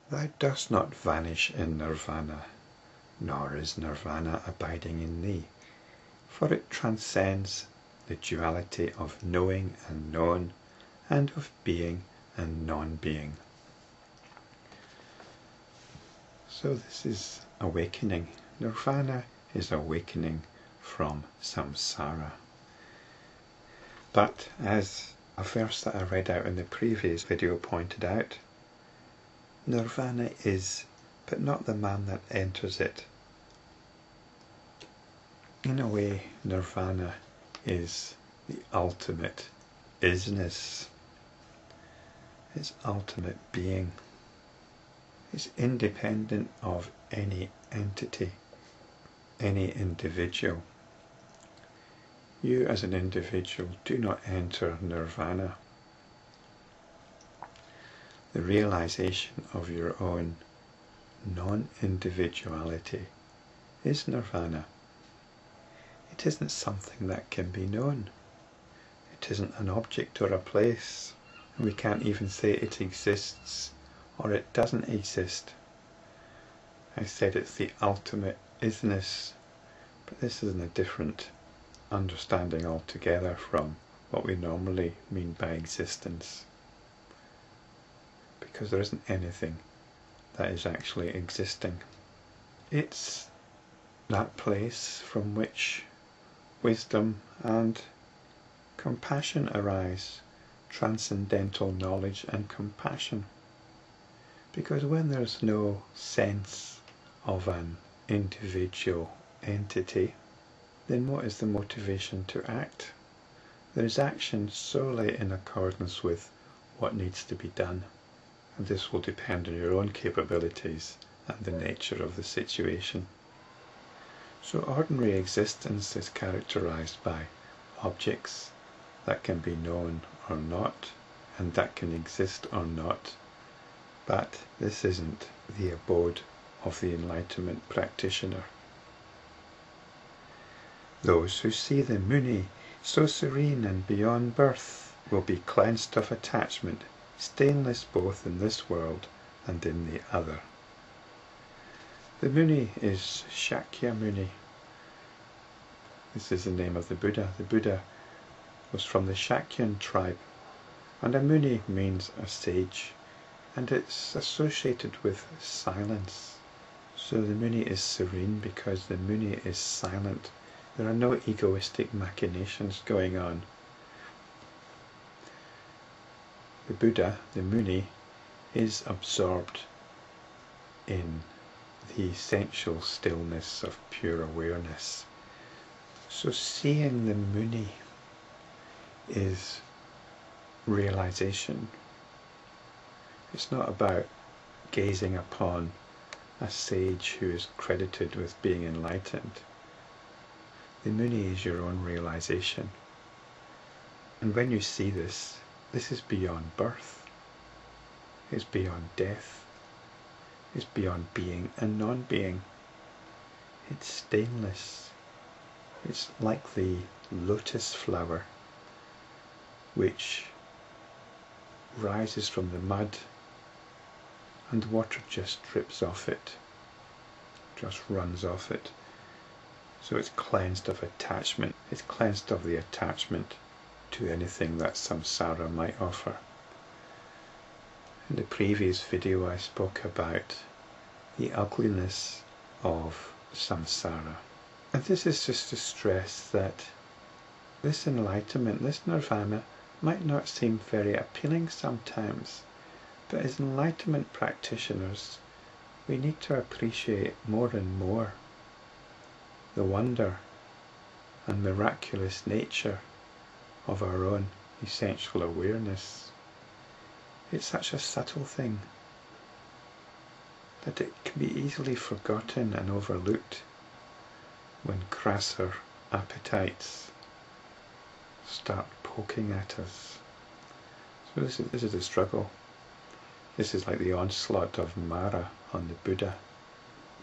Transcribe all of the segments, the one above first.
Thou dost not vanish in Nirvana, nor is Nirvana abiding in thee, for it transcends the duality of knowing and known, and of being and non-being. So this is awakening. Nirvana is awakening from samsara. But as a verse that I read out in the previous video pointed out, Nirvana is, but not the man that enters it. In a way, Nirvana is the ultimate isness. It's ultimate being. It's independent of any entity, any individual. You as an individual do not enter Nirvana. The realization of your own non-individuality is Nirvana. It isn't something that can be known. It isn't an object or a place. And we can't even say it exists or it doesn't exist. I said it's the ultimate isness, but this is in a different understanding altogether from what we normally mean by existence. Because there isn't anything that is actually existing. It's that place from which wisdom and compassion arise, transcendental knowledge and compassion. Because when there's no sense of an individual entity, then what is the motivation to act? There is action solely in accordance with what needs to be done. And this will depend on your own capabilities and the nature of the situation. So ordinary existence is characterized by objects that can be known or not, and that can exist or not. But this isn't the abode of the enlightenment practitioner. Those who see the Muni so serene and beyond birth will be cleansed of attachment, stainless both in this world and in the other. The Muni is Shakyamuni. This is the name of the Buddha. The Buddha was from the Shakyan tribe, and a Muni means a sage, and it's associated with silence. So the Muni is serene because the Muni is silent. There are no egoistic machinations going on. The Buddha, the Muni, is absorbed in the essential stillness of pure awareness. So seeing the Muni is realization. It's not about gazing upon a sage who is credited with being enlightened. The Muni is your own realization. And when you see this, this is beyond birth. It's beyond death. It's beyond being and non-being. It's stainless. It's like the lotus flower which rises from the mud and the water just drips off it, just runs off it. So it's cleansed of attachment. It's cleansed of the attachment to anything that samsara might offer. In the previous video I spoke about the ugliness of samsara. And this is just to stress that this enlightenment, this nirvana, might not seem very appealing sometimes, but as enlightenment practitioners we need to appreciate more and more the wonder and miraculous nature of our own essential awareness. It's such a subtle thing that it can be easily forgotten and overlooked when crasser appetites start poking at us. So this is a struggle. This is like the onslaught of Mara on the Buddha.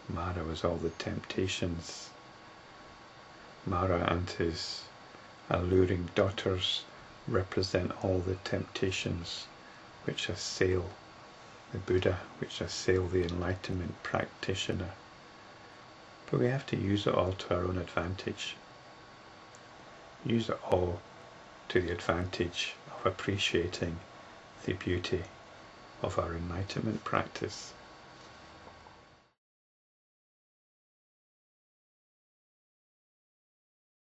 Mara was all the temptations. Mara and his alluring daughters represent all the temptations which assail the Buddha, which assail the enlightenment practitioner. But we have to use it all to our own advantage. Use it all to the advantage of appreciating the beauty of our enlightenment practice.